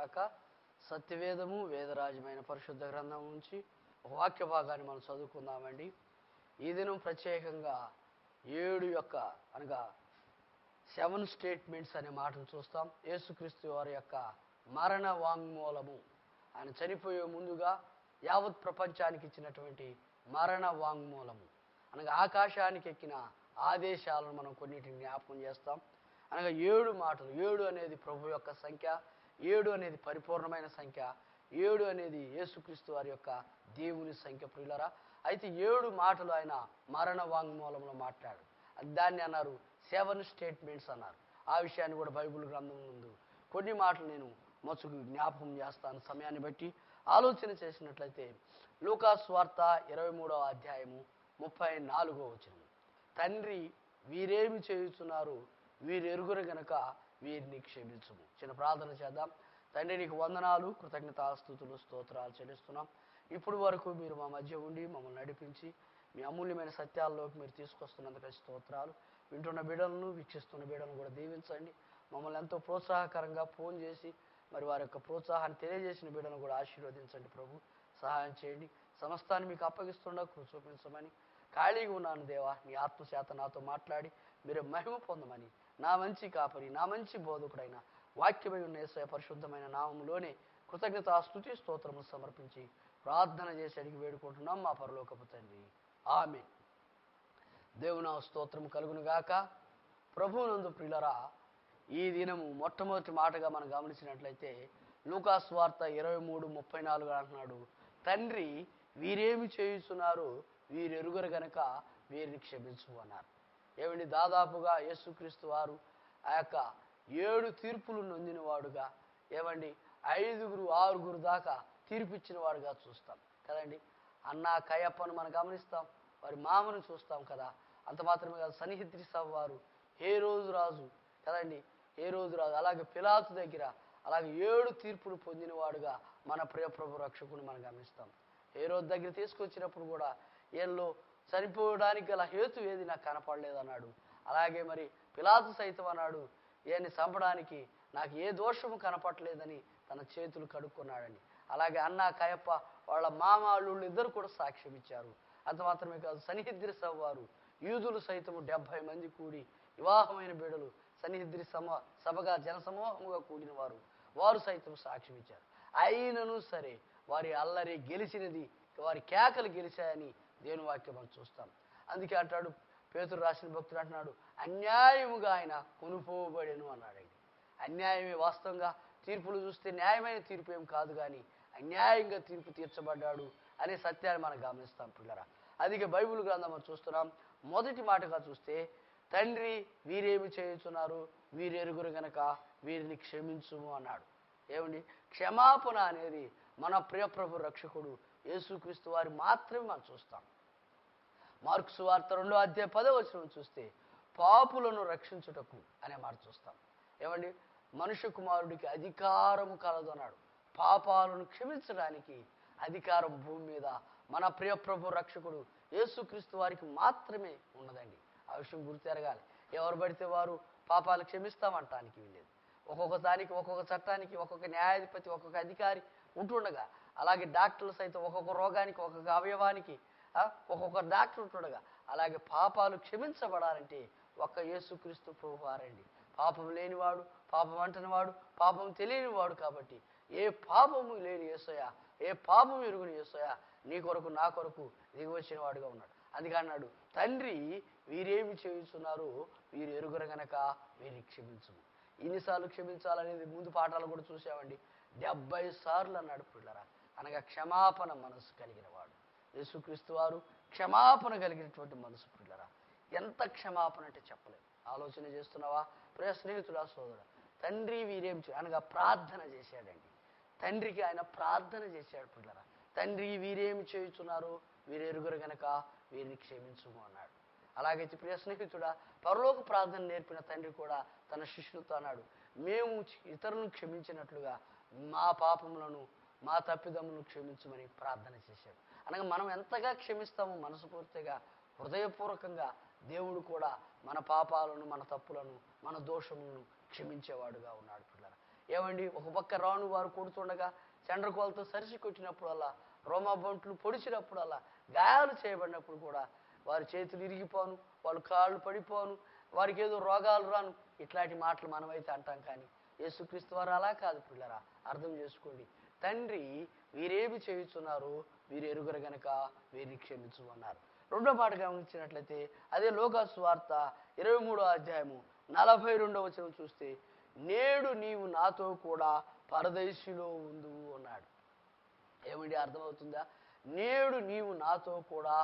గాక. సత్యవేదము వేదరాజమైన పరిశుద్ధ గ్రంథం నుంచి ఒక వాక్య భాగాన్ని మనం చదువుకుందామండి. ఈ దినం ప్రత్యేకంగా 7 అనగా 7 స్టేట్మెంట్స్ అనే మాటను చూస్తాం. యేసుక్రీస్తు వారి యొక్క మరణ వాంగ్మూలము, ఆయన చనిపోయే ముందుగా యావత్ ప్రపంచానికి ఇచ్చినటువంటి మరణ వాంగ్మూలము అనగా ఆకాశానికి ఎక్కిన ఆదేశాలను మనం కొన్నిటిని జ్ఞాపకం చేస్తాం. అనగా 7 మాటలు. 7 అనేది ప్రభు యొక్క సంఖ్య, 7 అనేది పరిపూర్ణమైన సంఖ్య, 7 అనేది యేసుక్రీస్తు వారి యొక్క దేవుని సంఖ్య ప్రియులరా. అయితే 7 మాటలు ఆయన మరణ వాంగ్మూలంలో మాట్లాడు, దాన్ని అన్నారు 7 స్టేట్మెంట్స్ అన్నారు. ఆ విషయాన్ని కూడా బైబిల్ గ్రంథం ముందు కొన్ని మాటలు నేను మచ్చుకు జ్ఞాపకం చేస్తాను. సమయాన్ని బట్టి ఆలోచన చేసినట్లయితే లూకా సువార్త 23వ అధ్యాయము 34వ వచనం, తండ్రి వీరేమి చేయుచున్నారు, వీరెరుగురు గనక వీరిని క్షమించుము. చిన్న ప్రార్థన చేద్దాం. తండ్రి, నీకు వందనాలు, కృతజ్ఞతాస్తుతులు, స్తోత్రాలు చెల్లిస్తున్నాం. ఇప్పుడు వరకు మీరు మా మధ్య ఉండి మమ్మల్ని నడిపించి మీ అమూల్యమైన సత్యాల్లోకి మీరు తీసుకొస్తున్నందుకు స్తోత్రాలు. వింటున్న బిడ్డలను, వీక్షిస్తున్న బిడ్డలను కూడా దీవించండి. మమ్మల్ని ఎంతో ప్రోత్సాహకరంగా ఫోన్ చేసి మరి వారి యొక్క ప్రోత్సాహాన్ని తెలియజేసిన బిడ్డలను కూడా ఆశీర్వదించండి ప్రభు. సహాయం చేయండి. సమస్తాన్ని మీకు అప్పగిస్తుండగా కృప చూపించమని, ఖాళీగా ఉన్నాను దేవా, నీ ఆత్మచేత నాతో మాట్లాడి మీరు మహిమ పొందమని, నా మంచి కాపరి, నా మంచి బోధకుడైన వాక్యమై ఉన్న యేసయ్య పరిశుద్ధమైన నామములోనే కృతజ్ఞత స్తుతి స్తోత్రములు సమర్పించి ప్రార్థన చేసి అడిగి వేడుకుంటున్నాం మా పరలోకపు తండ్రి, ఆమేన్. దేవుని స్తోత్రము కలుగును గాక. ప్రభువునందు ప్రియులరా, ఈ దినము మొట్టమొదటి మాటగా మనం గమనించినట్లయితే లూకా సువార్త 23:34 అంటున్నాడు, తండ్రి వీరేమి చేయుచున్నారు, వీరెరుగరు గనక వీరిని క్షమించు అన్నారు. ఏమండి, దాదాపుగా యేసుక్రీస్తు వారు ఆ యొక్క 7 తీర్పులు నొందిన వాడుగా, ఏమండి 5, 6 దాకా తీర్పిచ్చిన వాడుగా చూస్తాం కదండి. అన్న కయప్పను మనం గమనిస్తాం, వారి మామను చూస్తాం కదా. అంత మాత్రమే కాదు, సన్నిహిద్రి సభ వారు హేరోదు రాజు కదండి, హేరోదు రాజు, అలాగే పిలాతు దగ్గర అలాగే 7 తీర్పులు పొందినవాడుగా మన ప్రియ ప్రభు రక్షకుని మనం గమనిస్తాం. హేరోదు దగ్గర తీసుకొచ్చినప్పుడు కూడా ఏళ్ళలో చనిపోవడానికి గల హేతు ఏది నాకు కనపడలేదన్నాడు. అలాగే మరి పిలాతు సైతం అన్నాడు, ఏని చంపడానికి నాకు ఏ దోషము కనపడలేదని తన చేతులు కడుక్కున్నాడని. అలాగే అన్న కయప్ప వాళ్ళ మామాళ్ళు ఇద్దరు కూడా సాక్ష్యం ఇచ్చారు. అంత మాత్రమే కాదు, సన్నిహిద్రి సభ వారు యూదులు సైతము 70 మంది కూడి వివాహమైన బిడలు సన్నిహిద్రి సభగా జనసమూహముగా కూడిన వారు సైతం సాక్ష్యం ఇచ్చారు. అయినను సరే వారి అల్లరి గెలిచినది, వారి కేకలు గెలిచాయని దేవుని వాక్యం మనం చూస్తాం. అందుకే అంటాడు పేతురు రాసిన భక్తుడు అంటున్నాడు, అన్యాయముగా ఆయన కొనుపోబడెను అన్నాడండి. అన్యాయమే వాస్తవంగా తీర్పులు చూస్తే న్యాయమైన తీర్పు ఏం కాదు, కానీ అన్యాయంగా తీర్పు తీర్చబడ్డాడు అనే సత్యాన్ని మనం గమనిస్తాం పిల్లరా. అందుకే బైబిల్ గ్రంథం మనం చూస్తున్నాం. మొదటి మాటగా చూస్తే తండ్రి వీరేమి చేయుచున్నారు, వీరెరుగురు గనక వీరిని క్షమించుము అన్నాడు. ఏమండి, క్షమాపణ అనేది మన ప్రియప్రభు రక్షకుడు యేసుక్రీస్తు వారి మాత్రమే మనం చూస్తాం. మార్కు సువార్త 2వ అధ్యాయం 10వ వచనం చూస్తే పాపులను రక్షించుటకు అనే మాట చూస్తాం. ఏమండి, మనుష్య కుమారుడికి అధికారము కలదు అన్నాడు. పాపాలను క్షమించడానికి అధికారం భూమి మీద మన ప్రియప్రభు రక్షకుడు యేసుక్రీస్తు వారికి మాత్రమే ఉన్నదండి. ఆ విషయం గుర్తెరగాలి. ఎవరు పడితే వారు పాపాలు క్షమిస్తామంటానికి వీలేదు. ఒక్కొక్క దానికి, ఒక్కొక్క చట్టానికి ఒక్కొక్క న్యాయాధిపతి, ఒక్కొక్క అధికారి ఉంటుండగా, అలాగే డాక్టర్లు సైతం ఒక్కొక్క రోగానికి, ఒక్కొక్క అవయవానికి ఒక్కొక్క డాక్టర్ ఉంటుండగా, అలాగే పాపాలు క్షమించబడాలంటే ఒక్క యేసుక్రీస్తు ప్రభు వారండి. పాపం లేనివాడు, పాపం అంటనివాడు, పాపం తెలియనివాడు. కాబట్టి ఏ పాపము లేని యేసయ్య, ఏ పాపం ఎరుగుని యేసయ్య నీ కొరకు నా కొరకు దిగి వచ్చిన వాడుగా ఉన్నాడు. అందుకే అన్నాడు, తండ్రి వీరేమి చేయుచున్నారు, వీరు ఎరుగురు గనక వీరిని క్షమించుము. ఎన్నిసార్లు క్షమించాలనేది ముందు పాఠాలు కూడా చూసామండి. 70 సార్లు అన్నాడు పిల్లరా. అనగా క్షమాపణ మనసు కలిగిన వాడు యేసుక్రీస్తు వారు. క్షమాపణ కలిగినటువంటి మనసు పిల్లరా. ఎంత క్షమాపణ అంటే చెప్పలేదు. ఆలోచన చేస్తున్నావా ప్రియ స్నేహితుడా, సోదరుడా? తండ్రి వీరేం అనగా ప్రార్థన చేశాడండి. తండ్రికి ఆయన ప్రార్థన చేశాడు పిల్లరా. తండ్రి వీరేమి చేయుచున్నారు, వీరెరుగురు గనక వీరిని క్షమించుము అన్నాడు. అలాగైతే ప్రియ స్నేహితుడా, పరలోక ప్రార్థన నేర్పిన తండ్రి కూడా తన శిష్యులతో అన్నాడు, మేము ఇతరులను క్షమించినట్లుగా మా పాపములను, మా తప్పిదములను క్షమించమని ప్రార్థన చేశాడు. అనగా మనం ఎంతగా క్షమిస్తామో మనస్ఫూర్తిగా, హృదయపూర్వకంగా దేవుడు కూడా మన పాపాలను, మన తప్పులను, మన దోషములను క్షమించేవాడుగా ఉన్నాడు పిల్లరా. ఏమండి ఒక పక్క రాను వారు కొడుతుండగా చండ్రకోలతో సరిసి కొట్టినప్పుడల్లా, రోమా బంట్లు పొడిచినప్పుడల్లా, గాయాలు చేయబడినప్పుడు కూడా వారి చేతులు ఇరిగిపోను, వాళ్ళు కాళ్ళు పడిపోను, వారికి ఏదో రోగాలు రాను, ఇట్లాంటి మాటలు మనమైతే అంటాం. కానీ యేసుక్రీస్తు వారు అలా కాదు పిల్లరా. అర్థం చేసుకోండి, తండ్రి వీరేమి చేయుచున్నారు వీరు ఎరుగరు గనక వీరిని క్షమించు అన్నారు. రెండో మాట గమనించినట్లయితే అదే లోకాసు వార్త 23వ అధ్యాయము 42వ వచనం చూస్తే, నేడు నీవు నాతో కూడా పరదేశిలో ఉందువు అన్నాడు. ఏమండి అర్థమవుతుందా? నేడు నీవు నాతో కూడా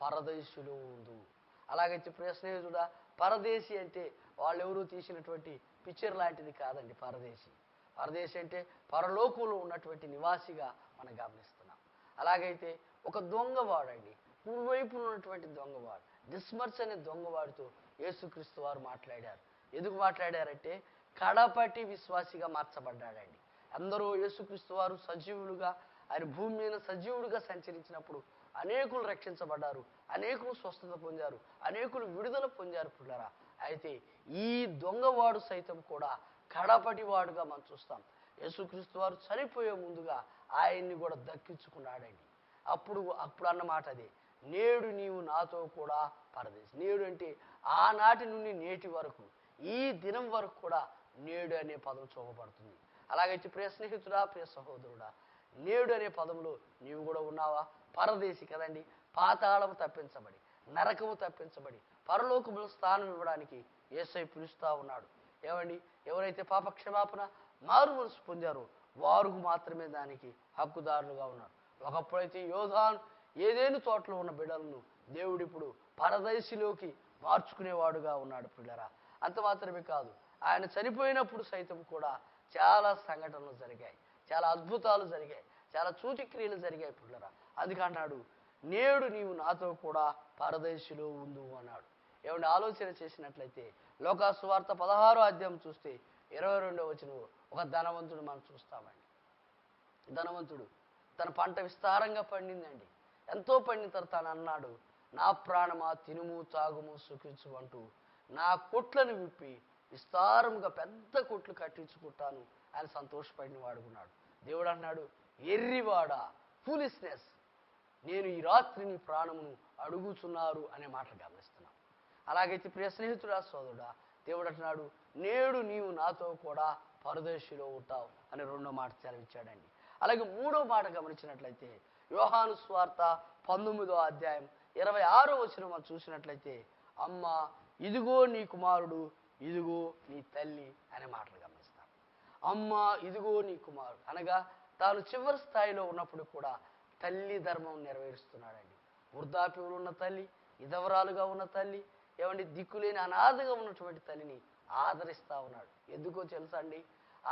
పరదేశిలో ఉందువు. అలాగైతే ప్రియ స్నేహితుడా, పరదేశి అంటే వాళ్ళెవరూ తీసినటువంటి పిక్చర్ లాంటిది కాదండి. పరదేశి అంటే పరలోకంలో ఉన్నటువంటి నివాసిగా మనం గమనిస్తున్నాం. అలాగైతే ఒక దొంగవాడండి, కుడివైపున ఉన్నటువంటి దొంగవాడు, డిస్మర్స్ అనే దొంగవాడితో యేసుక్రీస్తు వారు మాట్లాడారు. ఎందుకు మాట్లాడారంటే కడపటి విశ్వాసిగా మార్చబడ్డాడండి. అందరూ యేసుక్రీస్తు వారు సజీవులుగా, ఆయన భూమి మీద సజీవుడిగా సంచరించినప్పుడు అనేకులు రక్షించబడ్డారు, అనేకులు స్వస్థత పొందారు, అనేకులు విడుదల పొందారు పిల్లరా. అయితే ఈ దొంగవాడు సైతం కూడా కడపటి వాడుగా మనం చూస్తాం. యేసుక్రీస్తు వారు చనిపోయే ముందుగా ఆయన్ని కూడా దక్కించుకున్నాడండి. అప్పుడు అన్నమాట అదే, నేడు నీవు నాతో కూడా పరదేశి. నేడు అంటే ఆనాటి నుండి నేటి వరకు, ఈ దినం వరకు కూడా నేడు అనే పదం చూపబడుతుంది. అలాగైతే ప్రియ స్నేహితుడా, ప్రియ సహోదరుడా, నేడు అనే పదంలో నీవు కూడా ఉన్నావా? పరదేశి కదండి. పాతాళము తప్పించబడి, నరకము తప్పించబడి, పరలోకములో స్థానం ఇవ్వడానికి యేసయ్య పిలుస్తా ఉన్నాడు. ఏమండి, ఎవరైతే పాప క్షమాపణ మారు మనసు పొందారో వారు మాత్రమే దానికి హక్కుదారులుగా ఉన్నారు. ఒకప్పుడైతే యోధాను ఏదేను తోటలో ఉన్న బిడ్డలను దేవుడు ఇప్పుడు పరదేశిలోకి మార్చుకునేవాడుగా ఉన్నాడు పిల్లరా. అంత మాత్రమే కాదు, ఆయన చనిపోయినప్పుడు సైతం కూడా చాలా సంఘటనలు జరిగాయి, చాలా అద్భుతాలు జరిగాయి, చాలా సూచక్రియలు జరిగాయి పిల్లరా. అందుకన్నాడు, నేడు నీవు నాతో కూడా పరదేశిలో ఉండు అన్నాడు. ఏమంటే ఆలోచన చేసినట్లయితే లోకాసు వార్త 16వ అధ్యాయం చూస్తే 22వ వచనం ఒక ధనవంతుడు మనం చూస్తామండి. ధనవంతుడు తన పంట విస్తారంగా పండిందండి. ఎంతో పండిన తర్వాత తాను అన్నాడు, నా ప్రాణమా తినుము తాగుము సుఖించు అంటూ నా కొట్లను విప్పి విస్తారంగా పెద్ద కొట్లు కట్టించుకుంటాను అని సంతోషపడిన వాడుకున్నాడు. దేవుడు అన్నాడు, ఎర్రివాడా, ఫూలిష్నెస్, నేను ఈ రాత్రి నీ ప్రాణమును అడుగుచున్నారు అనే మాటలు గమనిస్తున్నాం. అలాగైతే ప్రియ స్నేహితుడా, సోదరుడా, దేవుడు అంటున్నాడు, నేడు నీవు నాతో కూడా పరదేశిలో ఉంటావు అని రెండో మాట సెలవిచ్చాడండి. అలాగే మూడో మాట గమనించినట్లయితే యోహాను సువార్త 19వ అధ్యాయం 26వ వచనం మనం చూసినట్లయితే, అమ్మ ఇదిగో నీ కుమారుడు, ఇదిగో నీ తల్లి అనే మాటలు గమనిస్తాం. అమ్మ ఇదిగో నీ కుమారుడు అనగా తాను చివరి స్థాయిలో ఉన్నప్పుడు కూడా తల్లి ధర్మం నెరవేరుస్తున్నాడండి. వృద్ధాప్యంలో ఉన్న తల్లి, విధవరాలుగా ఉన్న తల్లి, ఏమండి దిక్కులేని అనాథగా ఉన్నటువంటి తల్లిని ఆదరిస్తూ ఉన్నాడు. ఎందుకో తెలుసా అండి,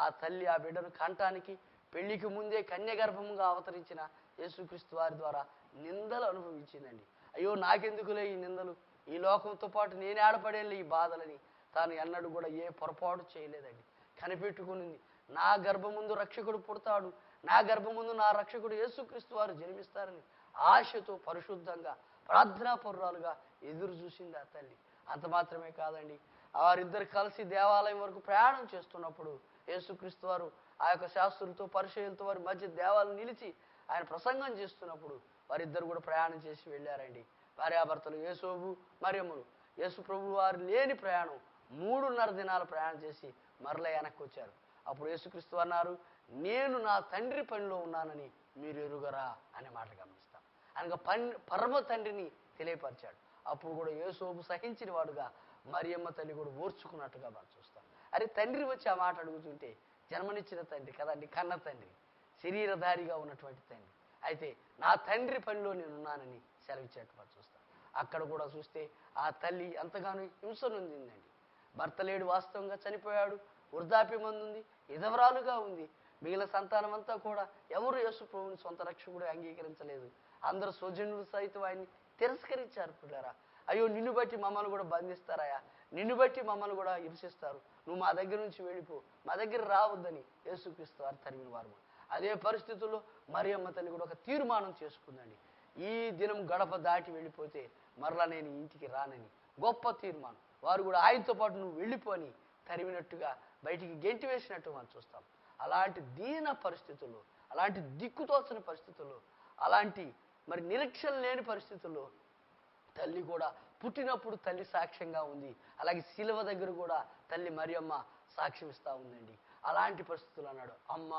ఆ తల్లి ఆ బిడ్డను కంటానికి పెళ్లికి ముందే కన్యగర్భముగా అవతరించిన యేసుక్రీస్తు వారి ద్వారా నిందలు అనుభవించిందండి. అయ్యో నాకెందుకులే ఈ నిందలు, ఈ లోకంతో పాటు నేనే ఆడపడేలే ఈ బాధలని తాను ఎన్నడూ కూడా ఏ పొరపాటు చేయలేదండి. కనిపెట్టుకునింది, నా గర్భముందు రక్షకుడు పుడతాడు, నా గర్భముందు నా రక్షకుడు యేసుక్రీస్తు వారు జన్మిస్తారని ఆశతో పరిశుద్ధంగా ప్రార్థనాపరురాలుగా ఎదురు చూసింది ఆ తల్లి. అంత మాత్రమే కాదండి, వారిద్దరు కలిసి దేవాలయం వరకు ప్రయాణం చేస్తున్నప్పుడు యేసుక్రీస్తు వారు ఆ యొక్క శాస్త్రులతో పరిచయులతో వారి మధ్య దేవాలయం నిలిచి ఆయన ప్రసంగం చేస్తున్నప్పుడు వారిద్దరు కూడా ప్రయాణం చేసి వెళ్ళారండి. భార్యాభర్తలు యేసోబు మరియమ్మలు యేసు ప్రభు వారు లేని ప్రయాణం 3.5 దినాల ప్రయాణం చేసి మరల వెనక్కి వచ్చారు. అప్పుడు యేసుక్రీస్తు అన్నారు, నేను నా తండ్రి పనిలో ఉన్నానని మీరు ఎరుగరా అనే మాట గమనిస్తాం. అనగా పరమ తండ్రిని తెలియపరిచాడు. అప్పుడు కూడా యేసోబు సహించిన వాడుగా మరియమ్మ తల్లి కూడా ఓర్చుకున్నట్టుగా మనం చూస్తాం. అరే తండ్రి వచ్చి ఆ మాట అడుగుతుంటే, జన్మనిచ్చిన తండ్రి కదండి, కన్న తండ్రి, శరీరధారిగా ఉన్నటువంటి తండ్రి, అయితే నా తండ్రి పనిలో నేను ఉన్నానని సెలవిచ్చినట్టు మనం చూస్తాం. అక్కడ కూడా చూస్తే ఆ తల్లి ఎంతగానో హింస నొందిందండి. భర్త లేడు, వాస్తవంగా చనిపోయాడు, వృద్ధాప్యం అందుంది, విధవరాలుగా ఉంది. మిగిలిన సంతానం అంతా కూడా ఎవరు యేసు ప్రభువుని సొంత రక్షకుడు అంగీకరించలేదు. అందరూ స్వజనులు సైతం ఆయన్ని తిరస్కరించారు పిల్లరా. అయ్యో నిన్ను బట్టి మమ్మల్ని కూడా బంధిస్తారాయా, నిన్ను బట్టి మమ్మల్ని కూడా హింసిస్తారు, నువ్వు మా దగ్గర నుంచి వెళ్ళిపో, మా దగ్గర రావద్దని యేసుక్రీస్తు వారు తరిమిన వారు. అదే పరిస్థితుల్లో మరియమ్మ తల్లి కూడా ఒక తీర్మానం చేసుకుందండి, ఈ దినం గడప దాటి వెళ్ళిపోతే మరలా నేను ఇంటికి రానని గొప్ప తీర్మానం. వారు కూడా ఆయనతో పాటు నువ్వు వెళ్ళిపోని తరిమినట్టుగా బయటికి గెంటి వేసినట్టు మనం చూస్తాం. అలాంటి దీన పరిస్థితుల్లో, అలాంటి దిక్కుతోచని పరిస్థితుల్లో, అలాంటి మరి నిరీక్షణ లేని పరిస్థితుల్లో తల్లి కూడా పుట్టినప్పుడు తల్లి సాక్ష్యంగా ఉంది. అలాగే శిలువ దగ్గర కూడా తల్లి మరియమ్మ సాక్ష్యం ఇస్తూ ఉందండి. అలాంటి పరిస్థితులు అన్నాడు, అమ్మ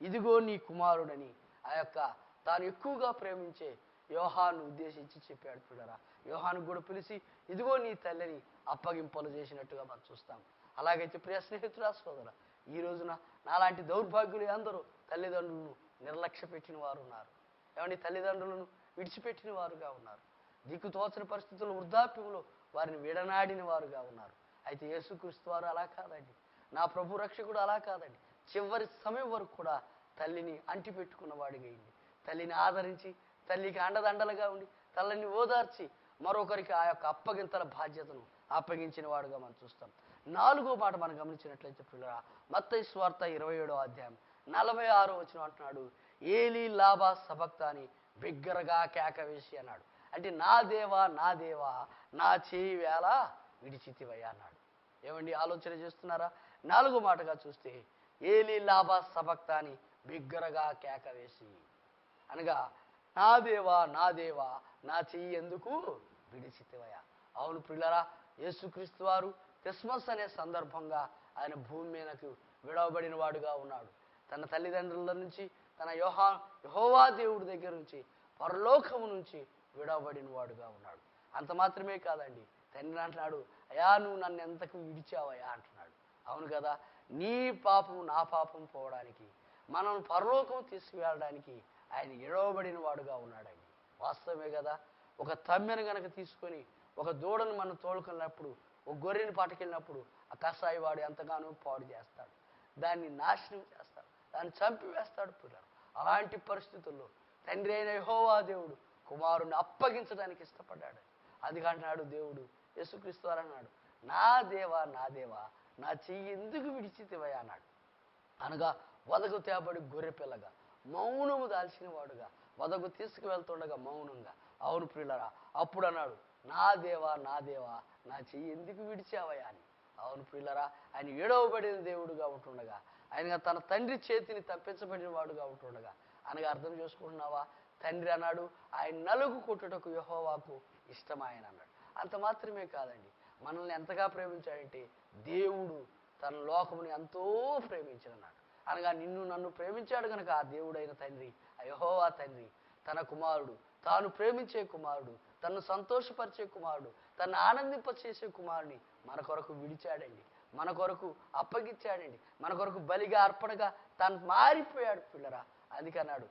ఇదిగో నీ కుమారుడని ఆ యొక్క తాను ఎక్కువగా ప్రేమించే యోహాను ఉద్దేశించి చెప్పాడు. చూడరా, యోహాను కూడా పిలిచి ఇదిగో నీ తల్లిని అప్పగింపలు చేసినట్టుగా మనం చూస్తాం. అలాగైతే ప్రియ స్నేహితుడా, సోదర, ఈ రోజున నాలాంటి దౌర్భాగ్యులు అందరూ తల్లిదండ్రులను నిర్లక్ష్య పెట్టిన వారు ఉన్నారు. ఏమంటే తల్లిదండ్రులను విడిచిపెట్టిన వారుగా ఉన్నారు. దిక్కు తోచని పరిస్థితుల్లో, వృద్ధాప్యంలో వారిని విడనాడిన వారుగా ఉన్నారు. అయితే యేసుక్రీస్తు వారు అలా కాదండి. నా ప్రభు రక్షకుడు అలా కాదండి. చివరి సమయం వరకు కూడా తల్లిని అంటిపెట్టుకున్న వాడిగా అయింది. తల్లిని ఆదరించి, తల్లికి అండదండలుగా ఉండి, తల్లిని ఓదార్చి మరొకరికి ఆ యొక్క అప్పగింతల బాధ్యతను అప్పగించిన వాడుగా మనం చూస్తాం. 4వ మాట మనం గమనించినట్లయితే పిల్లరా, మత్తయి సువార్త 27వ అధ్యాయం 46వ వచనం అంటున్నాడు, ఏలీ లాబా సబక్తాని బిగ్గరగా కేక వేసి అన్నాడు. అంటే నా దేవా నా దేవా నా చేయి వేళ విడిచితివయ్యా అన్నాడు. ఏమండి, ఆలోచన చేస్తున్నారా? 4వ మాటగా చూస్తే ఏలీ లాబా సబక్తాని బిగ్గరగా కేక వేసి అనగా నా దేవా నా చెయ్యి ఎందుకు విడిచితివయ్యా. అవును ప్రియులారా, యేసుక్రీస్తు వారు క్రిస్మస్ అనే సందర్భంగా ఆయన భూమి మీదకు విడవబడిన వాడుగా ఉన్నాడు. తన తల్లిదండ్రుల నుంచి, తన యెహోవా దేవుడి దగ్గర నుంచి, పరలోకము నుంచి విడవబడిన వాడుగా ఉన్నాడు. అంత మాత్రమే కాదండి, తండ్రి అంటున్నాడు, అయా నువ్వు నన్ను ఎంతకు విడిచావయ్యా అంటున్నాడు. అవును కదా, నీ పాపం నా పాపం పోవడానికి, మనం పరలోకం తీసుకువెళ్ళడానికి ఆయన విడవబడిన వాడుగా ఉన్నాడండి. వాస్తవమే కదా. ఒక తమ్మెను గనక తీసుకొని ఒక దూడను మనం తోలుకున్నప్పుడు, ఒక గొర్రెని పట్టుకెళ్ళినప్పుడు ఆ కసాయి వాడు ఎంతగానో పాడు చేస్తాడు, దాన్ని నాశనం చేస్తాడు, దాన్ని చంపివేస్తాడు పిల్లలు. అలాంటి పరిస్థితుల్లో తండ్రి అయిన యెహోవా దేవుడు కుమారుని అప్పగించడానికి ఇష్టపడ్డాడు. అది అంటున్నాడు దేవుడు, యేసుక్రీస్తు వారు అన్నాడు, నా దేవా నా చెయ్యి ఎందుకు విడిచితివయ్యా అన్నాడు. అనగా వదకు తేబడి గొర్రె పిల్లగా మౌనము దాల్చిన వాడుగా వదకు తీసుకువెళ్తుండగా మౌనంగా. అవును ప్రియులరా, అప్పుడు అన్నాడు, నా దేవా నా చెయ్యి ఎందుకు విడిచావయ్యా అని. అవును ప్రియులరా, ఆయన ఏడవబడిన దేవుడుగా ఉంటుండగా, ఆయన తన తండ్రి చేతిని తప్పించబడిన వాడుగా ఉంటుండగా, అనగా అర్థం చేసుకుంటున్నావా? తండ్రి అన్నాడు, ఆయన నలుగు కొట్టుటకు యెహోవాకు ఇష్టమాయన అన్నాడు. అంత మాత్రమే కాదండి, మనల్ని ఎంతగా ప్రేమించాడంటే దేవుడు తన లోకముని ఎంతో ప్రేమించాడన్నాడు. అనగా నిన్ను నన్ను ప్రేమించాడు కనుక ఆ దేవుడైన తండ్రి, ఆ యెహోవా తండ్రి తన కుమారుడు, తాను ప్రేమించే కుమారుడు, తనను సంతోషపరిచే కుమారుడు, తనను ఆనందింపచేసే కుమారుని మన కొరకు విడిచాడండి, మన కొరకు అప్పగించాడండి, మన కొరకు బలిగా అర్పణగా తాను మారిపోయాడు పిల్లరా. అందుకన్నాడు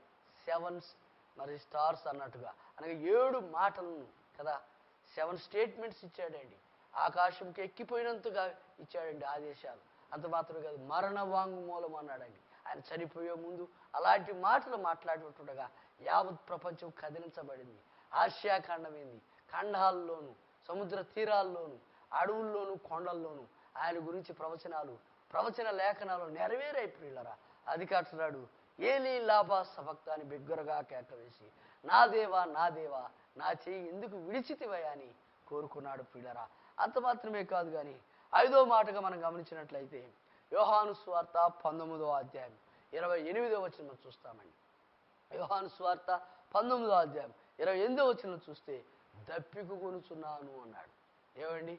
7 స్టార్స్ అన్నట్టుగా, అనగా 7 మాటలను కదా, 7 స్టేట్మెంట్స్ ఇచ్చాడండి. ఆకాశంకి ఎక్కిపోయినంతగా ఇచ్చాడండి ఆదేశాలు. అంత మాత్రమే కాదు, మరణ వాంగ్మూలం అన్నాడండి. ఆయన చనిపోయే ముందు అలాంటి మాటలు మాట్లాడుతుండగా యావత్ ప్రపంచం కదిలించబడింది. ఆసియా ఖండమైంది, ఖండాల్లోనూ, సముద్ర తీరాల్లోనూ, అడవుల్లోనూ, కొండల్లోనూ ఆయన గురించి ప్రవచన లేఖనాలు నెరవేరాయి ప్రియులరా. అది కాటున్నాడు, ఏలీ లాబా సబక్తాని బిగ్గరగా కేకవేసి నా దేవా నా చెయ్యి ఎందుకు విడిచితివయ్యా అని కోరుకున్నాడు ప్రియులరా. అంత మాత్రమే కాదు కానీ 5వ మాటగా మనం గమనించినట్లయితే యోహాను సువార్త 19వ అధ్యాయం 28వ వచనం మనం చూస్తామండి. యోహాను సువార్త 19వ అధ్యాయం 28వ వచనం చూస్తే దప్పిక కొనుచున్నాను అన్నాడు. ఏమండి,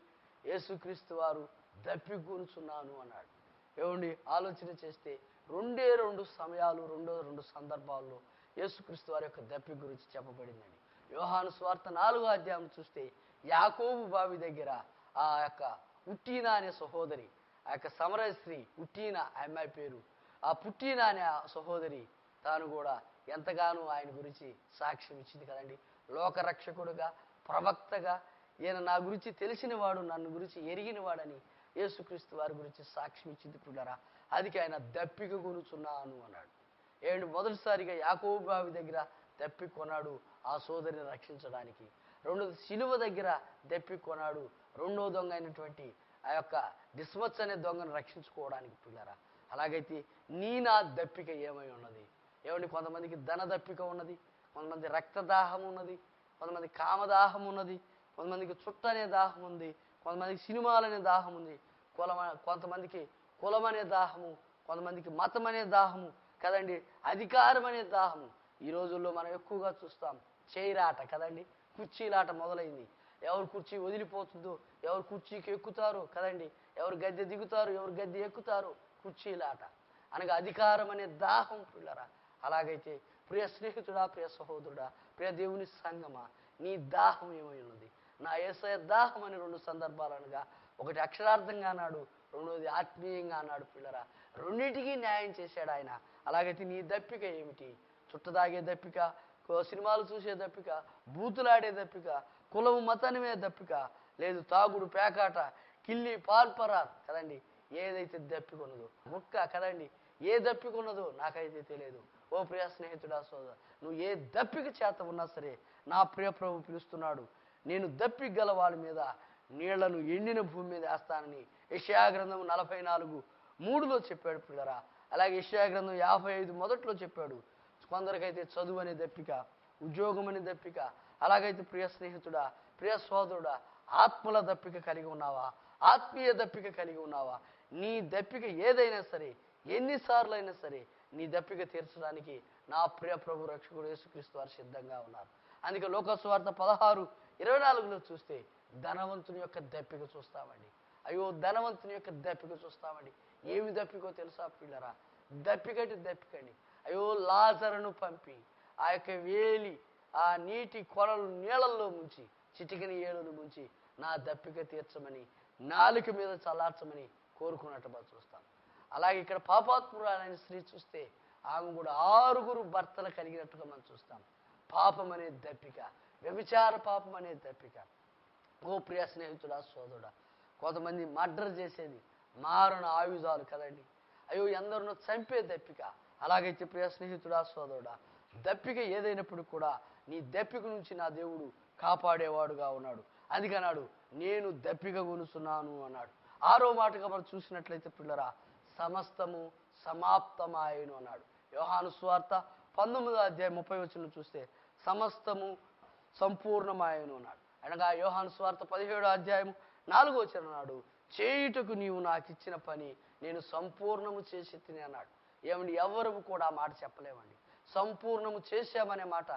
యేసుక్రీస్తు వారు దప్పిక కొనుచున్నాను అన్నాడు. ఏమండి, ఆలోచన చేస్తే 2 సమయాలు, 2 సందర్భాల్లో యేసుక్రీస్తు వారి యొక్క దప్పిక గురించి చెప్పబడిందండి. యోహాను సువార్త 4వ అధ్యాయం చూస్తే యాకోబు బావి దగ్గర ఆ యొక్క ఉట్టీనా అనే సహోదరి, ఆ యొక్క సమరయ స్త్రీ ఉట్టీనా అమ్మాయి పేరు, ఆ పుట్టీనా అనే సహోదరి తాను కూడా ఎంతగానో ఆయన గురించి సాక్ష్యం ఇచ్చింది కదండి. లోకరక్షకుడుగా, ప్రవక్తగా, ఈయన నా గురించి తెలిసినవాడు, నన్ను గురించి ఎరిగినవాడని యేసుక్రీస్తు వారి గురించి సాక్ష్యం ఇచ్చింది పిల్లరా. అందుకే ఆయన దప్పిక కొనుచున్నాను అన్నాడు. మొదటిసారిగా యాకోబు బావి దగ్గర దప్పిక కొన్నాడు ఆ సోదరిని రక్షించడానికి. 2 సిలువ దగ్గర దప్పిక కొన్నాడు 2వ దొంగ అయినటువంటి ఆ యొక్క డిస్మస్ అనే దొంగను రక్షించుకోవడానికి పిల్లరా. అలాగైతే నా దప్పిక ఏమై ఉన్నది? ఏమండి, కొంతమందికి ధన దప్పిక ఉన్నది, కొంతమంది రక్తదాహం ఉన్నది, కొంతమంది కామదాహం ఉన్నది, కొంతమందికి చుట్టనే దాహం ఉంది, కొంతమందికి సినిమాలనే దాహం ఉంది, కొంతమందికి కులం అనే దాహము, కొంతమందికి మతం అనే దాహము కదండి, అధికారం అనే దాహము. ఈ రోజుల్లో మనం ఎక్కువగా చూస్తాం చైరాట కదండి, కుర్చీలాట మొదలైంది. ఎవరు కుర్చీ వదిలిపోతుందో, ఎవరు కుర్చీకి ఎక్కుతారో కదండి, ఎవరు గద్దె దిగుతారు, ఎవరు గద్దె ఎక్కుతారో, కుర్చీలాట అనగా అధికారం అనే దాహం పిల్లరా. అలాగైతే ప్రియ స్నేహితుడా, ప్రియ సహోదరుడా, ప్రియ దేవుని సంగమా, నీ దాహం ఏమై ఉన్నది? నా యేసయ్య దాహం అని రెండు సందర్భాలు అనగా, ఒకటి అక్షరార్థంగా అన్నాడు, రెండోది ఆత్మీయంగా అన్నాడు పిల్లరా. రెండింటికి న్యాయం చేశాడు ఆయన. అలాగైతే నీ దప్పిక ఏమిటి? చుట్టదాగే దప్పిక, సినిమాలు చూసే దప్పిక, బూతులాడే దప్పిక, కులము మతనమే దప్పిక, లేదు తాగుడు పేకాట కిల్లి పాల్పరార్ కదండి, ఏదైతే దప్పికొన్నదో ముక్క కదండి, ఏ దప్పికొన్నదో నాకైతే తెలియదు. ఓ ప్రియ స్నేహితుడా, సోదరు, నువ్వు ఏ దప్పిక చేత ఉన్నా సరే నా ప్రియ ప్రభు పిలుస్తున్నాడు. నేను దప్పిక గల వాళ్ళ మీద నీళ్లను ఎండిన భూమి మీద వేస్తానని యెషయా గ్రంథం 44:3లో చెప్పాడు పిల్లరా. అలాగే యెషయా గ్రంథం 55 మొదట్లో చెప్పాడు. కొందరికైతే చదువు అనే దప్పిక, ఉద్యోగం అనే దప్పిక. అలాగైతే ప్రియ స్నేహితుడా, ప్రియ సోదరుడా, ఆత్మల దప్పిక కలిగి ఉన్నావా? ఆత్మీయ దప్పిక కలిగి ఉన్నావా? నీ దప్పిక ఏదైనా సరే, ఎన్నిసార్లు అయినా సరే, నీ దప్పిక తీర్చడానికి నా ప్రియ ప్రభు రక్షకుడు యేసుక్రీస్తు వారు సిద్ధంగా ఉన్నారు. అందుకే లోకసువార్త 16:24లో చూస్తే ధనవంతుని యొక్క దప్పిక చూస్తామండి. అయ్యో, ధనవంతుని యొక్క దప్పిక చూస్తామండి. ఏమి దప్పికో తెలుసా పిల్లరా? దప్పికటి దప్పికండి. అయ్యో, లాజరును పంపి ఆ యొక్క వేలి ఆ నీటి కొలలు నీళ్ళల్లో ముంచి, చిటికిన ఏలును ముంచి నా దప్పిక తీర్చమని, నాలుక మీద చల్లార్చమని కోరుకున్నట్టు మనం చూస్తాం. అలాగే ఇక్కడ పాపాత్మురాలైన స్త్రీ చూస్తే ఆమె కూడా 6 భర్తలు కలిగినట్టుగా మనం చూస్తాం. పాపం అనే దప్పిక, వ్యభిచార పాపం అనే దప్పిక. ఓ ప్రియ స్నేహితుడా, సోదరుడా, కొంతమంది మర్డర్ చేసేది మారణ ఆయుధాలు కదండి. అయ్యో, ఎందరినో చంపే దప్పిక. అలాగైతే ప్రియ స్నేహితుడా, సోదరుడా, దప్పిక ఏదైనప్పుడు కూడా నీ దప్పిక నుంచి నా దేవుడు కాపాడేవాడుగా ఉన్నాడు. అందుకన్నాడు, నేను దప్పిక కొనుస్తున్నాను అన్నాడు. 6వ మాటగా మనం చూసినట్లయితే పిల్లరా, సమస్తము సమాప్తమాయను అన్నాడు. యోహాను సువార్త 19:30 చూస్తే సమస్తము సంపూర్ణమాయను అన్నాడు. అనగా యోహాను సువార్త 17:4 అన్నాడు, చేయుటకు నీవు నాకు ఇచ్చిన పని నేను సంపూర్ణము చేసి తిని అన్నాడు. ఏమండి, ఎవరు కూడా ఆ మాట చెప్పలేమండి. సంపూర్ణము చేశామనే మాట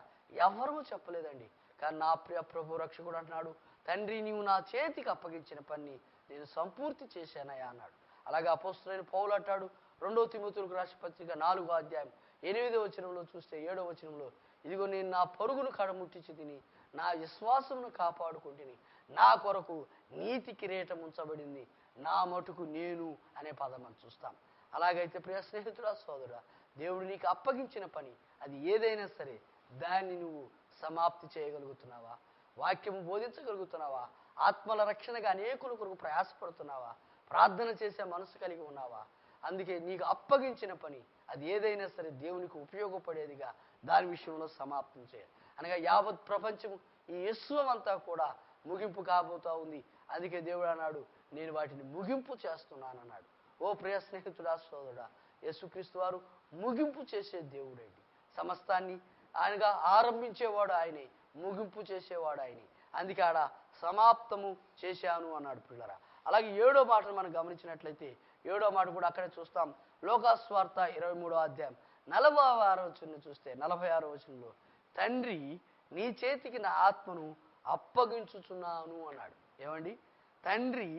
ఎవరూ చెప్పలేదండి. కానీ నా ప్రియ ప్రభు రక్షకుడు అంటున్నాడు, తండ్రి నీవు నా చేతికి అప్పగించిన పని నేను సంపూర్తి చేశానయ్యా అన్నాడు. అలాగే అపోస్తలుడైన పౌలు అంటాడు 2 తిమోతికి రాసిన పత్రిక 4:8 చూస్తే 7 ఇదిగో నేను నా పరుగును కడముట్టించి తిని నా విశ్వాసమును కాపాడుకుంటుని, నా కొరకు నీతి కిరీటం ఉంచబడింది, నా మటుకు నేను అనే పదం మనం చూస్తాం. అలాగైతే ప్రియ స్నేహితుడా, సోదరుడా, దేవుడు నీకు అప్పగించిన పని అది ఏదైనా సరే దాన్ని నువ్వు సమాప్తి చేయగలుగుతున్నావా? వాక్యం బోధించగలుగుతున్నావా? ఆత్మల రక్షణగా అనేకుల కొరకు ప్రయాసపడుతున్నావా? ప్రార్థన చేసే మనసు కలిగి ఉన్నావా? అందుకే నీకు అప్పగించిన పని అది ఏదైనా సరే దేవునికి ఉపయోగపడేదిగా దాని విషయంలో సమాప్తం చేయాలి. అనగా యావత్ ప్రపంచము ఈ విశ్వం అంతా కూడా ముగింపు కాబోతా ఉంది. అందుకే దేవుడు అన్నాడు, నేను వాటిని ముగింపు చేస్తున్నాను అన్నాడు. ఓ ప్రియ స్నేహితుడా, సోదరుడా, యేసుక్రీస్తు వారు ముగింపు చేసే దేవుడండి. సమస్తాన్ని ఆయనగా ఆరంభించేవాడు ఆయనే, ముగింపు చేసేవాడు ఆయనే. అందుకే ఆడ సమాప్తము చేశాను అన్నాడు పిల్లరా. అలాగే 7వ మాటను మనం గమనించినట్లయితే 7వ మాట కూడా అక్కడే చూస్తాం. లోకాస్వార్త 23:46 చూస్తే 46 తండ్రి నీ చేతికి నా ఆత్మను అప్పగించుచున్నాను అన్నాడు. ఏమండి, తండ్రి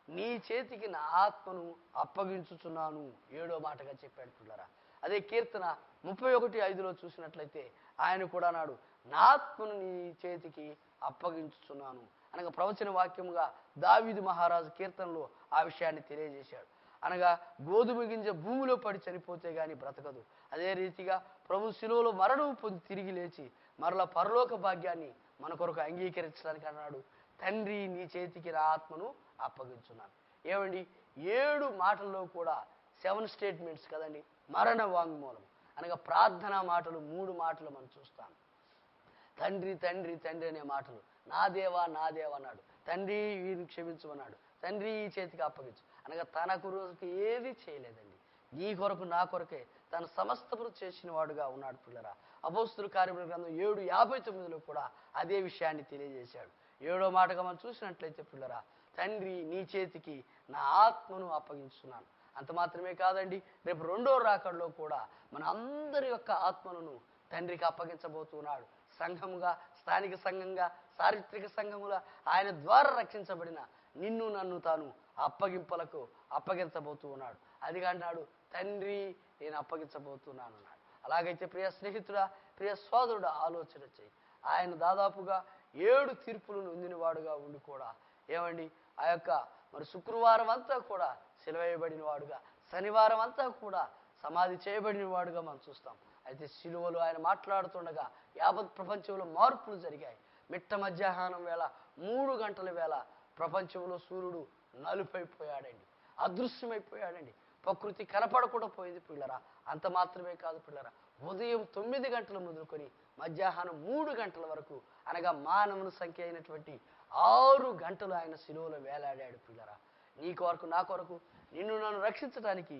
నీ చేతికి నా ఆత్మను అప్పగించుచున్నాను 7వ మాటగా చెప్పాడు పిల్లరా. అదే కీర్తన 31:5 చూసినట్లయితే ఆయన కూడా అన్నాడు, నా ఆత్మను నీ చేతికి అప్పగించుచున్నాను అనగా ప్రవచన వాక్యముగా దావీదు మహారాజు కీర్తనలో ఆ విషయాన్ని తెలియజేశాడు. అనగా గోధుమ గింజ భూమిలో పడి చనిపోతే గాని బ్రతకదు. అదే రీతిగా ప్రభు శిలువలో మరణం పొంది తిరిగి లేచి మరలా పరలోక భాగ్యాన్ని మన కొరకు అంగీకరించడానికి అన్నాడు, తండ్రి నీ చేతికి నా ఆత్మను అప్పగించున్నాను. ఏమండి, 7 మాటల్లో కూడా 7 స్టేట్మెంట్స్ కదండి, మరణ వాంగ్మూలం అనగా ప్రార్థనా మాటలు 3 మాటలు మనం చూస్తాం. తండ్రి తండ్రి తండ్రి అనే మాటలు, నా దేవా నా దేవా అన్నాడు, తండ్రి వీరిని క్షమించమన్నాడు, తండ్రి ఈ చేతికి అప్పగించు అనగా తన కొరకు ఏది చేయలేదండి, నీ కొరకు నా కొరకే తన సమస్తము చేసిన వాడుగా ఉన్నాడు పిల్లరా. అపోస్తుల కార్యముల గ్రంథం 7:59 కూడా అదే విషయాన్ని తెలియజేశాడు. 7వ మాటగా మనం చూసినట్లయితే పిల్లరా, తండ్రి నీ చేతికి నా ఆత్మను అప్పగించున్నాను అంత మాత్రమే కాదండి, రేపు రెండో రాకడలో కూడా మన అందరి యొక్క ఆత్మలను తండ్రికి అప్పగించబోతున్నాడు. సంఘముగా, స్థానిక సంఘంగా, చారిత్రక సంఘముగా ఆయన ద్వారా రక్షించబడిన నిన్ను నన్ను తాను అప్పగించబోతూ ఉన్నాడు. అది అన్నాడు, తండ్రి నేను అప్పగించబోతున్నాను అన్నాడు. అలాగైతే ప్రియ స్నేహితుడా, ప్రియ సోదరుడా, ఆలోచన చేయి. ఆయన దాదాపుగా 7 తీర్పులను నొందినవాడుగా ఉండి కూడా ఏమండి ఆ యొక్క మరి శుక్రవారం అంతా కూడా సిలువేయబడిన వాడుగా, శనివారం అంతా కూడా సమాధి చేయబడిన వాడుగా మనం చూస్తాం. అయితే సిలువలో ఆయన మాట్లాడుతుండగా యావత్ ప్రపంచంలో మార్పులు జరిగాయి. మిట్ట మధ్యాహ్నం వేళ 3 గంటల వేళ ప్రపంచంలో సూర్యుడు నలుపైపోయాడండి, అదృశ్యమైపోయాడండి. ప్రకృతి కనపడకుండా పోయింది పిల్లరా. అంత మాత్రమే కాదు పిల్లరా, ఉదయం 9 గంటలు మొదలుకొని మధ్యాహ్నం 3 గంటల వరకు అనగా మానవుని సంఖ్య అయినటువంటి 6 గంటలు ఆయన శిలువలో వేలాడాడు పిల్లరా. నీ కొరకు నా కొరకు నిన్ను నన్ను రక్షించడానికి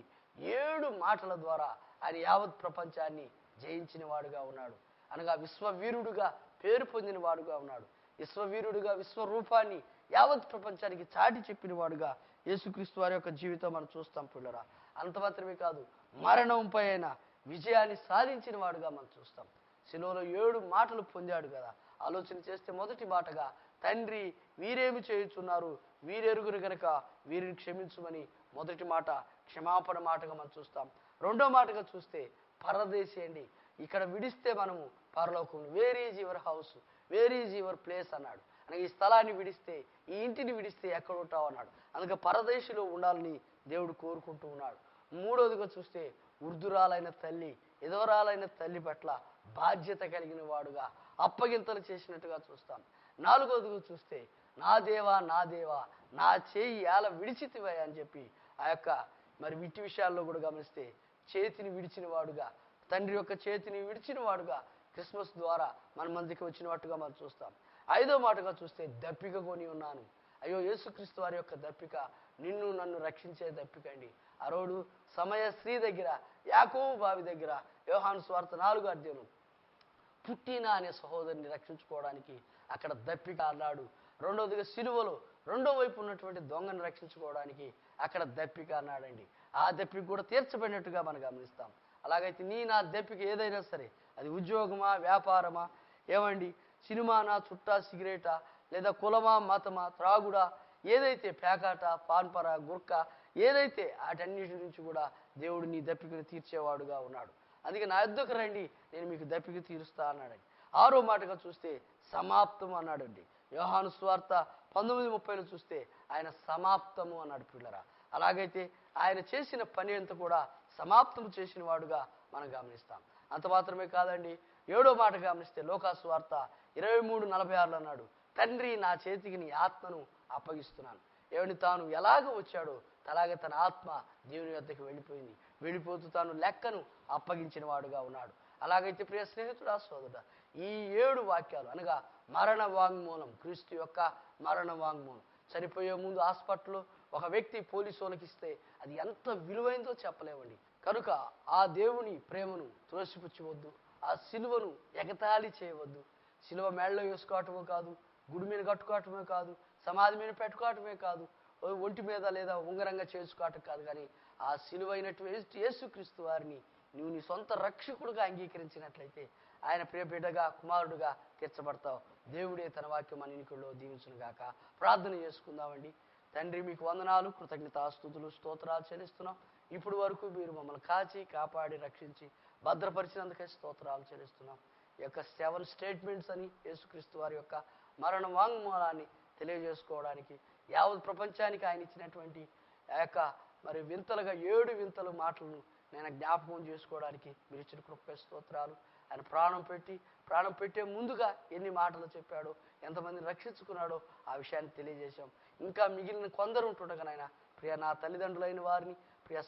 7 మాటల ద్వారా ఆయన యావత్ ప్రపంచాన్ని జయించిన వాడుగా ఉన్నాడు. అనగా విశ్వవీరుడుగా పేరు పొందిన వాడుగా ఉన్నాడు. విశ్వవీరుడుగా విశ్వరూపాన్ని యావత్ ప్రపంచానికి చాటి చెప్పిన వాడుగా యేసుక్రీస్తు వారి యొక్క జీవితం మనం చూస్తాం పిల్లరా. అంత మాత్రమే కాదు, మరణంపై అయిన విజయాన్ని సాధించిన వాడుగా మనం చూస్తాం. శిలువలో 7 మాటలు పొందాడు కదా. ఆలోచన చేస్తే మొదటి మాటగా తండ్రి వీరేమి చేయుచున్నారు, వీరెరుగురు గనక వీరిని క్షమించుమని మొదటి మాట క్షమాపణ మాటగా మనం చూస్తాం. రెండో మాటగా చూస్తే పరదేశి అండి, ఇక్కడ విడిస్తే మనము పరలోకం, where is your house, where is your place అన్నాడు. అనగా ఈ స్థలాన్ని విడిస్తే, ఈ ఇంటిని విడిస్తే ఎక్కడ ఉంటావు అన్నాడు. అందుకే పరదేశిలో ఉండాలని దేవుడు కోరుకుంటూ ఉన్నాడు. మూడోదిగా చూస్తే వృద్ధురాలైన తల్లి, ఎదోరాలైన తల్లి పట్ల బాధ్యత కలిగిన వాడుగా అప్పగింతలు చేసినట్టుగా చూస్తాం. నాలుగోదిగా చూస్తే నా దేవా నా దేవా నా చేయి ఎలా విడిచితివా అని చెప్పి ఆ యొక్క మరి వీటి విషయాల్లో కూడా గమనిస్తే చేతిని విడిచిన వాడుగా, తండ్రి యొక్క చేతిని విడిచిన వాడుగా క్రిస్మస్ ద్వారా మన మధ్యకి వచ్చినట్టుగా మనం చూస్తాం. ఐదో మాటగా చూస్తే దప్పిక కొని ఉన్నాను. అయ్యో యేసుక్రీస్తు వారి యొక్క దప్పిక నిన్ను నన్ను రక్షించే దప్పిక అండి. ఆ రోడ్డు సమయ స్త్రీ దగ్గర, యాకోబు బావి దగ్గర యోహాను సువార్త 4వ అధ్యాయం పుట్టిన అనే సహోదరిని రక్షించుకోవడానికి అక్కడ దప్పిక అన్నాడు. రెండవదిగా సిలువలో రెండో వైపు ఉన్నటువంటి దొంగను రక్షించుకోవడానికి అక్కడ దప్పిక అన్నాడండి. ఆ దప్పిక కూడా తీర్చబడినట్టుగా మనం గమనిస్తాం. అలాగైతే నా దప్పిక ఏదైనా సరే, అది ఉద్యోగమా, వ్యాపారమా, ఏమండి సినిమానా, చుట్టా, సిగరెటా, లేదా కులమా, మతమా, త్రాగుడా, ఏదైతే పేకాట, పాన్పర, గుర్క, ఏదైతే వాటన్నిటి నుంచి కూడా దేవుడు నీ దప్పికను తీర్చేవాడుగా ఉన్నాడు. అందుకే నా యొద్దకు రండి, నేను మీకు దప్పిక తీరుస్తా అన్నాడండి. ఆరో మాటగా చూస్తే సమాప్తం అన్నాడండి. యోహాను సువార్త 19:30 చూస్తే ఆయన సమాప్తము అన్నాడు పిల్లరా. అలాగైతే ఆయన చేసిన పని అంతా కూడా సమాప్తం చేసిన వాడుగా మనం గమనిస్తాం. అంత మాత్రమే కాదండి, 7వ మాట గమనిస్తే లోకాసు వార్త 23:46 అన్నాడు, తండ్రి నా చేతికి నీ ఆత్మను అప్పగిస్తున్నాను. ఏమని తాను ఎలాగ వచ్చాడో అలాగే తన ఆత్మ దేవుని వద్దకు వెళ్ళిపోయింది. వెళ్ళిపోతూ తాను లెక్కను అప్పగించిన వాడుగా ఉన్నాడు. అలాగైతే ప్రియ స్నేహితుడా, సోదరుడా, ఈ 7 వాక్యాలు అనగా మరణ వాంగ్మూలం, క్రీస్తు యొక్క మరణ వాంగ్మూలం. చనిపోయే ముందు హాస్పిటల్లో ఒక వ్యక్తి పోలీసు వాళ్ళకి ఇస్తే అది ఎంత విలువైందో చెప్పలేమండి. కనుక ఆ దేవుని ప్రేమను త్రోసిపుచ్చవద్దు, ఆ సిలువను ఎగతాళి చేయవద్దు. సిలువ మేడలో వేసుకోవటమే కాదు, గుడి మీద కట్టుకోవటమే కాదు, సమాధి మీద పెట్టుకోవటమే కాదు, ఒంటి మీద లేదా ఉంగరంగా చేసుకోవటం కాదు, కానీ ఆ సిలువైనటువంటి యేసుక్రీస్తు వారిని నువ్వు నీ సొంత రక్షకుడుగా అంగీకరించినట్లయితే ఆయన ప్రియబిడ్డగా, కుమారుడుగా తీర్చబడతావు. దేవుడే తన వాక్యం మన ఇనుకల్లో దీవించును గాక. ప్రార్థన చేసుకుందామండి. తండ్రి మీకు వందనాలు, కృతజ్ఞతాస్తుతులు, స్తోత్రాలు చెల్లిస్తున్నాం. ఇప్పుడు వరకు మీరు మమ్మల్ని కాచి కాపాడి రక్షించి భద్రపరిచినందుకే స్తోత్రాలు చెల్లిస్తున్నాం. ఈ యొక్క 7 స్టేట్మెంట్స్ అని యేసుక్రీస్తు వారి యొక్క మరణ వాంగ్మూలాన్ని తెలియజేసుకోవడానికి యావత్ ప్రపంచానికి ఆయన ఇచ్చినటువంటి ఆ యొక్క మరి వింతలుగా 7 వింతల మాటలను నేను జ్ఞాపకం చేసుకోవడానికి మీరు ఇచ్చిన కృప స్తోత్రాలు. ఆయన ప్రాణం పెట్టే ముందుగా ఎన్ని మాటలు చెప్పాడో, ఎంతమందిని రక్షించుకున్నాడో ఆ విషయాన్ని తెలియజేశాం. ఇంకా మిగిలిన కొందరు ఉంటుండగా నాయన ప్రియ నా తల్లిదండ్రులైన వారిని, ప్రియ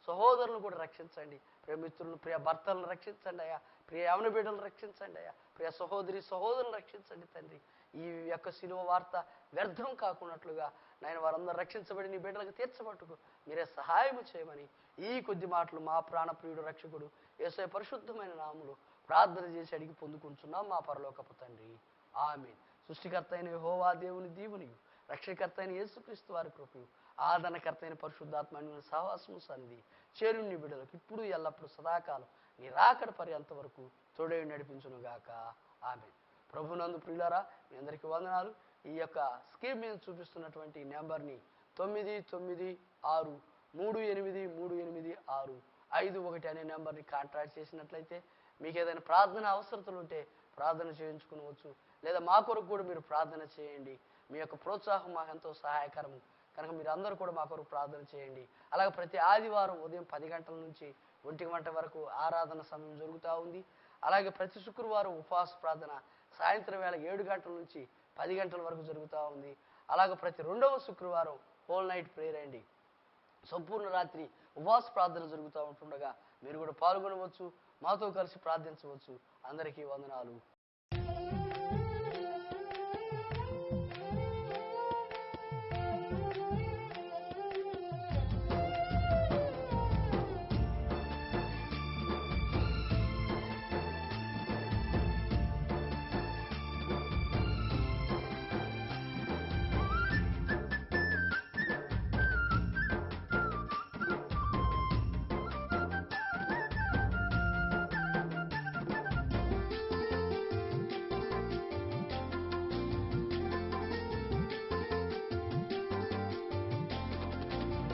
సహోదరులను కూడా రక్షించండి. ప్రియ మిత్రులను, ప్రియ భర్తలను రక్షించండి అయ్యా. ప్రియ యవన బిడ్డలను రక్షించండి అయ్యా. ప్రియ సహోదరులను రక్షించండి తండ్రి. ఈ యొక్క సిలువ వార్త వ్యర్థం కాకున్నట్లుగా నాయన వారందరూ రక్షించబడి నీ బిడ్డలకు తీర్చబట్టుకు మీరే సహాయం చేయమని ఈ కొద్ది మాటలు మా ప్రాణప్రియుడు రక్షకుడు యేసయ్య పరిశుద్ధమైన నామములో ప్రార్థన చేసి అడిగి పొందుకుంటున్నాం మా పరలోకపు తండ్రి. ఆమేన్. సృష్టికర్త అయిన యెహోవా దేవుని దీవునియు, రక్షణకర్త అయిన యేసుక్రీస్తు వారి కృపయు, ఆదరణకర్త అయిన పరిశుద్ధాత్మ సహవాసము సన్నిధి చేరు నీ బిడ్డలకు ఇప్పుడు ఎల్లప్పుడు సదాకాలం నీ రాకడ పర్యంత వరకు తోడే నడిపించును గాక. ఆమె ప్రభునందు ప్రియులారా, మీ అందరికీ వందనాలు. ఈ యొక్క స్క్రీన్ మీద చూపిస్తున్నటువంటి నెంబర్ని 996383651 అనే నెంబర్ని కాంటాక్ట్ చేసినట్లయితే మీకు ఏదైనా ప్రార్థన అవసరతలు ఉంటే ప్రార్థన చేయించుకోవచ్చు, లేదా మా కొరకు కూడా మీరు ప్రార్థన చేయండి. మీ యొక్క ప్రోత్సాహం మాకు ఎంతో సహాయకరము కనుక మీరు అందరూ కూడా మా కొరకు ప్రార్థన చేయండి. అలాగే ప్రతి ఆదివారం ఉదయం 10 గంటల నుంచి 1 గంట వరకు ఆరాధన సమయం జరుగుతూ ఉంది. అలాగే ప్రతి శుక్రవారం ఉపవాస ప్రార్థన సాయంత్రం వేళ 7 గంటల నుంచి 10 గంటల వరకు జరుగుతూ ఉంది. అలాగే ప్రతి 2వ శుక్రవారం హోల్ నైట్ ప్రేయర్ అండి, సంపూర్ణ రాత్రి ఉపవాస ప్రార్థన జరుగుతూ ఉంటుండగా మీరు కూడా పాల్గొనవచ్చు, మాతో కలిసి ప్రార్థించవచ్చు. అందరికీ వందనాలు.